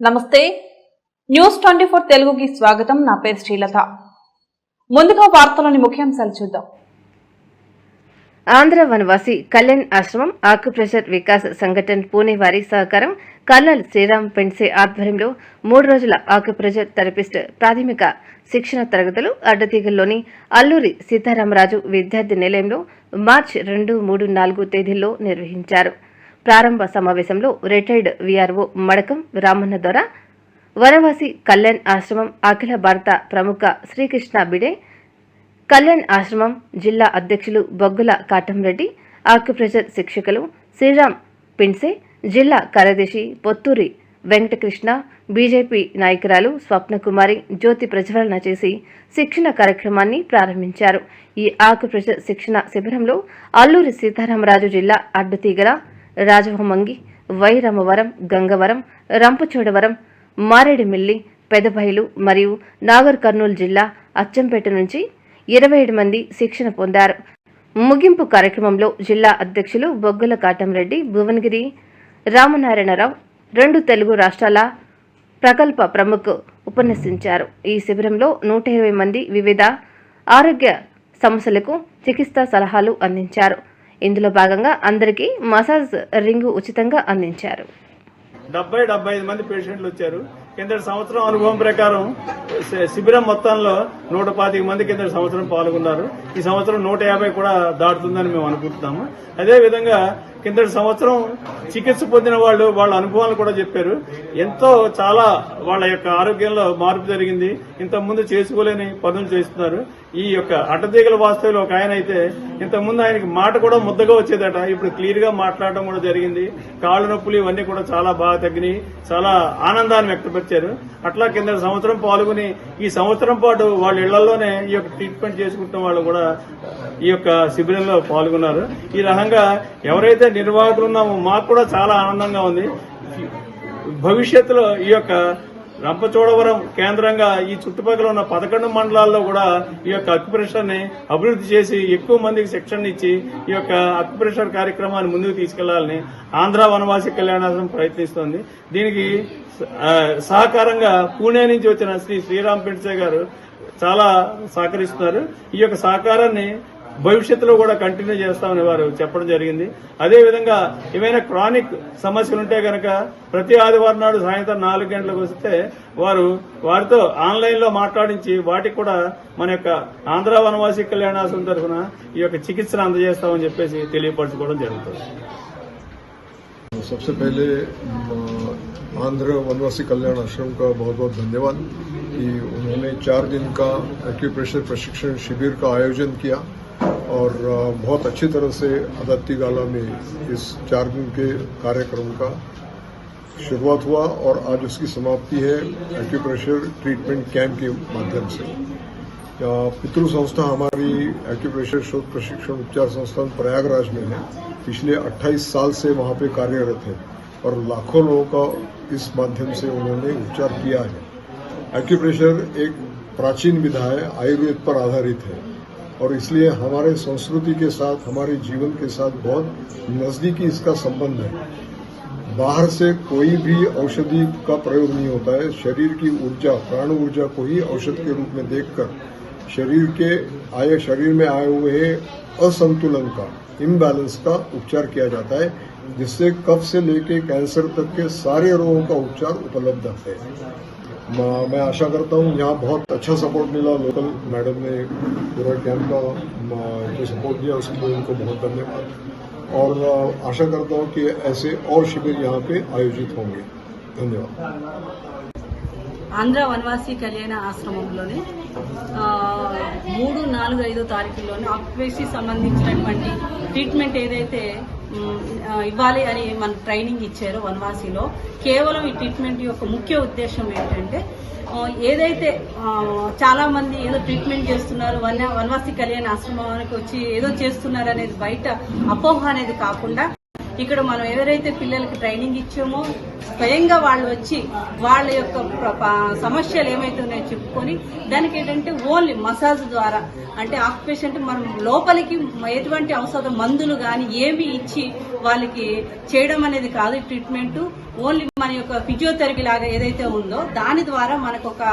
నమస్తే న్యూస్ 24 తెలుగుకి స్వాగతం. నా పేరు శ్రీలత. ముందుగా వార్తలోని ముఖ్యాంశాలు చూద్దాం. ఆంధ్ర వనవాసి కళ్యాణ్ ఆశ్రమం ఆక్యుప్రెషర్ వికాస్ సంఘటన్ పూణే వారి సహకారం కల్నల్ శ్రీరామ్ పెండ్సే ఆధ్వర్యంలో 3 రోజుల ఆక్యుప్రెషర్ థెరపిస్ట్ ప్రాథమిక శిక్షణ తరగతులు అడ్డతీగల్లోని అల్లూరి సీతారామరాజు విద్యార్థి నిలయంలో మార్చి 2, 3, 4 తేదీల్లో నిర్వహించారు. ప్రారంభ సమావేశంలో రిటైర్డ్ వీఆర్ఓ మడకం రామన్న ద్వారా వనవాసి కళ్యాణ్ ఆశ్రమం అఖిల భారత ప్రముఖ శ్రీకృష్ణ బిడే కళ్యాణ్ ఆశ్రమం జిల్లా అధ్యక్షులు బొగ్గుల కాటంరెడ్డి, ఆక్యుప్రెషర్ శిక్షకులు శ్రీరామ్ పిన్సే, జిల్లా కార్యదర్శి పొత్తూరి వెంకటకృష్ణ, బీజేపీ నాయకురాలు స్వప్నకుమారి జ్యోతి ప్రజ్వలన చేసి శిక్షణ కార్యక్రమాన్ని ప్రారంభించారు. ఈ ఆక్యుప్రెషర్ శిక్షణ శిబిరంలో అల్లూరి సీతారామరాజు జిల్లా అడ్డుతీగల, రాజవమంగి, వైరమవరం, గంగవరం, రంపచోడవరం, మారేడుమిల్లి, పెదబైలు మరియు నాగర్ కర్నూలు జిల్లా అచ్చంపేట నుంచి 27 మంది శిక్షణ పొందారు. ముగింపు కార్యక్రమంలో జిల్లా అధ్యక్షులు బొగ్గుల కాటంరెడ్డి, భువనగిరి రామనారాయణరావు, 2 తెలుగు రాష్ట్రాల ప్రకల్ప ప్రముఖ ఉపన్యసించారు. ఈ శిబిరంలో 120 మంది వివిధ ఆరోగ్య సమస్యలకు చికిత్సా సలహాలు అందించారు. ఇందులో భాగంగా అందరికీ మసాజ్ రింగు ఉచితంగా అందించారు. 75 మంది పేషెంట్లు వచ్చారు. కిందటి సంవత్సరం అనుభవం ప్రకారం శిబిరం మొత్తంలో 125 మంది కిందటి సంవత్సరం పాల్గొన్నారు. ఈ సంవత్సరం 150 కూడా దాటుతుందని మేము అనుకుంటున్నాము. అదేవిధంగా కిందటి సంవత్సరం చికిత్స పొందిన వాళ్ళ అనుభవాలు కూడా చెప్పారు. చాలా వాళ్ళ యొక్క ఆరోగ్యంలో మార్పు జరిగింది. ఇంతకుముందు చేసుకోలేని పనులు చేస్తున్నారు. ఈ యొక్క అడ్డతీగల వాస్తవులు ఒక ఆయన అయితే ఇంతకుముందు ఆయనకి మాట కూడా ముద్దగా వచ్చేదట, ఇప్పుడు క్లియర్ గా మాట్లాడడం కూడా జరిగింది. కాళ్ళు నొప్పులు ఇవన్నీ కూడా చాలా బాగా తగ్గినాయి. చాలా ఆనందాన్ని వ్యక్తపరిచారు. అట్లా కింద సంవత్సరం పాల్గొని ఈ సంవత్సరం పాటు వాళ్ళ ఇళ్లలోనే ఈ యొక్క ట్రీట్మెంట్ చేసుకుంటున్న వాళ్ళు కూడా ఈ యొక్క శిబిరంలో పాల్గొన్నారు. ఈ రకంగా ఎవరైతే నిర్వాహకులు ఉన్నామో మాకు కూడా చాలా ఆనందంగా ఉంది. భవిష్యత్తులో ఈ యొక్క రంపచోడవరం కేంద్రంగా ఈ చుట్టుపక్కల ఉన్న 11 మండలాల్లో కూడా ఈ యొక్క అక్యుప్రెషర్ ని అభివృద్ధి చేసి ఎక్కువ మందికి శిక్షణ ఇచ్చి ఈ యొక్క అక్యుప్రెషర్ కార్యక్రమాన్ని ముందుకు తీసుకెళ్లాలని ఆంధ్ర వనవాసి కళ్యాణాశ్రమం ప్రయత్నిస్తోంది. దీనికి సహకారంగా పూణే నుంచి వచ్చిన శ్రీరామ్ పెండ్సే గారు చాలా సహకరిస్తున్నారు. ఈ యొక్క సహకారాన్ని భవిష్యత్తులో కూడా కంటిన్యూ చేస్తామని వారు చెప్పడం జరిగింది. అదేవిధంగా ఏమైనా క్రానిక్ సమస్యలు ఉంటే గనక ప్రతి ఆదివారం నాడు సాయంత్రం 4 గంటలకు వస్తే వారితో ఆన్లైన్ లో మాట్లాడించి వాటికి కూడా మన యొక్క ఆంధ్ర వనవాసి కళ్యాణాశ్రమం తరఫున ఈ యొక్క చికిత్సను అందజేస్తామని చెప్పేసి తెలియపరచుకోవడం జరుగుతుంది. सबसे पहले आंध्र वनवासी कल्याण आश्रम का बहुत बहुत धन्यवाद कि उन्होंने 4 दिन का एक्यूप्रेशर प्रशिक्षण शिविर का आयोजन किया और बहुत अच्छी तरह से अदत्तीगाला में इस 4 दिन के कार्यक्रम का शुरुआत हुआ और आज उसकी समाप्ति है एक्यूप्रेशर ट्रीटमेंट कैंप के माध्यम से। पितृ संस्था हमारी एक्यूप्रेशर शोध प्रशिक्षण उपचार संस्थान प्रयागराज में है। पिछले 28 साल से वहाँ पे कार्यरत है और लाखों लोगों का इस माध्यम से उन्होंने उपचार किया है। एक्यूप्रेशर एक प्राचीन विधा है, आयुर्वेद पर आधारित है और इसलिए हमारे संस्कृति के साथ, हमारे जीवन के साथ बहुत नजदीकी इसका संबंध है। बाहर से कोई भी औषधि का प्रयोग नहीं होता है। शरीर की ऊर्जा, प्राण ऊर्जा को ही औषध के रूप में देखकर शरीर में आए हुए असंतुलन का, इम्बैलेंस का उपचार किया जाता है, जिससे कफ से लेके कैंसर तक के सारे रोगों का उपचार उपलब्ध है। मैं आशा करता हूँ यहाँ बहुत अच्छा सपोर्ट मिला। लोकल मैडम ने पूरा कैंप का जो सपोर्ट दिया उसके लिए उनको बहुत धन्यवाद और आशा करता हूँ कि ऐसे और शिविर यहाँ पे आयोजित होंगे। धन्यवाद। ఆంధ్ర వనవాసి కళ్యాణ ఆశ్రమంలోనే 3, 4, 5 తారీఖుల్లోనే ఆక్యుపేషన్కి సంబంధించినటువంటి ట్రీట్మెంట్ ఏదైతే ఇవ్వాలి అని మన ట్రైనింగ్ ఇచ్చారో వనవాసిలో, కేవలం ఈ ట్రీట్మెంట్ యొక్క ముఖ్య ఉద్దేశం ఏంటంటే ఏదైతే చాలా మంది ఏదో ట్రీట్మెంట్ చేస్తున్నారు, వనవాసి కళ్యాణ ఆశ్రమానికి వచ్చి ఏదో చేస్తున్నారు అనేది బయట అపోహ అనేది కాకుండా, ఇక్కడ మనం ఎవరైతే పిల్లలకి ట్రైనింగ్ ఇచ్చామో స్వయంగా వాళ్ళు వచ్చి వాళ్ళ యొక్క సమస్యలు ఏమైతున్నాయో చెప్పుకొని దానికి ఏంటంటే ఓన్లీ మసాజ్ ద్వారా, అంటే ఆక్యుపేషన్ అంటే మనం లోపలికి ఎటువంటి ఔషధ మందులు కానీ ఏమి ఇచ్చి వాళ్ళకి చేయడం అనేది కాదు ట్రీట్మెంట్. ఓన్లీ మన యొక్క ఫిజియోథెరపీ లాగా ఏదైతే ఉందో దాని ద్వారా మనకు ఒక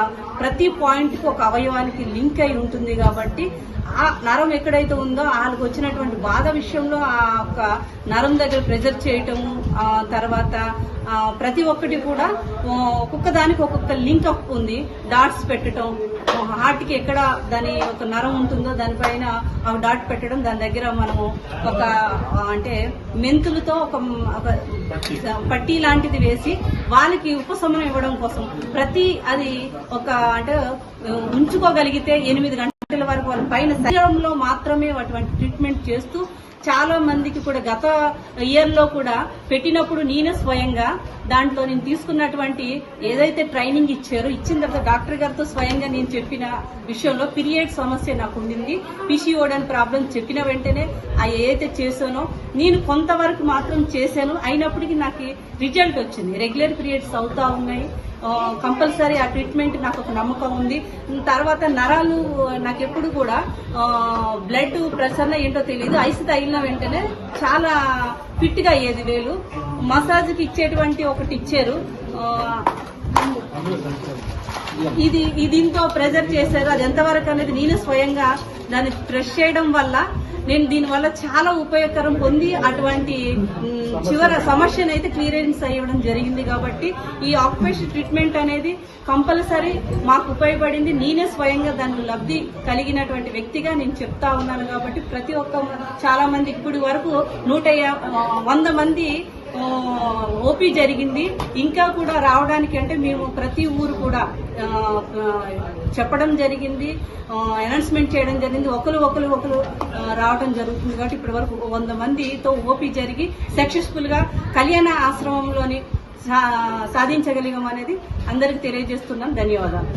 ప్రతి పాయింట్ కి ఒక అవయవానికి లింక్ అయి ఉంటుంది కాబట్టి ఆ నరం ఎక్కడైతే ఉందో వాళ్ళకి వచ్చినటువంటి బాధ విషయంలో ఆ యొక్క నరం దగ్గర ప్రెజర్ చేయటము, తర్వాత ప్రతి ఒక్కటి కూడా ఒక్కొక్క దానికి ఒక్కొక్క లింక్ అప్ ఉంది. డాట్స్ పెట్టడం, హార్ట్ కి ఎక్కడ దాని ఒక నరం ఉంటుందో దానిపైన డాట్ పెట్టడం, దాని దగ్గర మనము ఒక అంటే మెంతులతో ఒక పట్టీ లాంటిది వేసి వాళ్ళకి ఉపశమనం ఇవ్వడం కోసం అది ఒక అంటే ఉంచుకోగలిగితే 8 గంటల వరకు వాళ్ళ పైన శరీరంలో మాత్రమే అటువంటి ట్రీట్మెంట్ చేస్తూ చాలా మందికి కూడా గత ఇయర్ లో కూడా పెట్టినప్పుడు నేనే స్వయంగా దాంట్లో నేను తీసుకున్నటువంటి ఏదైతే ట్రైనింగ్ ఇచ్చిన తర్వాత డాక్టర్ గారితో స్వయంగా నేను చెప్పిన విషయంలో పీరియడ్ సమస్య నాకు ఉండింది, పిసిఓడి అని ప్రాబ్లం చెప్పిన వెంటనే ఏదైతే చేశానో నేను కొంతవరకు మాత్రం చేశాను. అయినప్పటికీ నాకు రిజల్ట్ వచ్చింది. రెగ్యులర్ పీరియడ్స్ అవుతా ఉన్నాయి. కంపల్సరీ ఆ ట్రీట్మెంట్ నాకు ఒక నమ్మకం ఉంది. తర్వాత నరాలు నాకు ఎప్పుడు కూడా బ్లడ్ ప్రెషర్ ఏంటో తెలియదు, ఐస్ తగిలిన వెంటనే చాలా ఫిట్ గా అయ్యేది. వేలు మసాజ్కి ఇచ్చేటువంటి ఒకటి ఇచ్చారు, దీంతో ప్రెజర్ చేశారు. అది ఎంతవరకు అనేది నేనే స్వయంగా దాన్ని ప్రెస్ చేయడం వల్ల నేను దీనివల్ల చాలా ఉపయోగకరం పొంది అటువంటి చివరి సమస్యను అయితే క్లియరెన్స్ అయ్యడం జరిగింది. కాబట్టి ఈ ఆక్యుపేషన్ ట్రీట్మెంట్ అనేది కంపల్సరీ మాకు ఉపయోగపడింది. నేనే స్వయంగా దాని లబ్ధి కలిగినటువంటి వ్యక్తిగా నేను చెప్తా ఉన్నాను. కాబట్టి ప్రతి ఒక్క చాలా మంది ఇప్పటి వరకు 100 మంది ఓపీ జరిగింది. ఇంకా కూడా రావడానికి అంటే మేము ప్రతి ఊరు కూడా చెప్పడం జరిగింది, అనౌన్స్మెంట్ చేయడం జరిగింది. ఒకరు రావడం జరుగుతుంది. కాబట్టి ఇప్పటి వరకు 100 మందితో ఓపీ జరిగి సక్సెస్ఫుల్ గా కళ్యాణ ఆశ్రమంలోని సాధించగలిగాం అనేది అందరికి తెలియజేస్తున్నాం. ధన్యవాదాలు.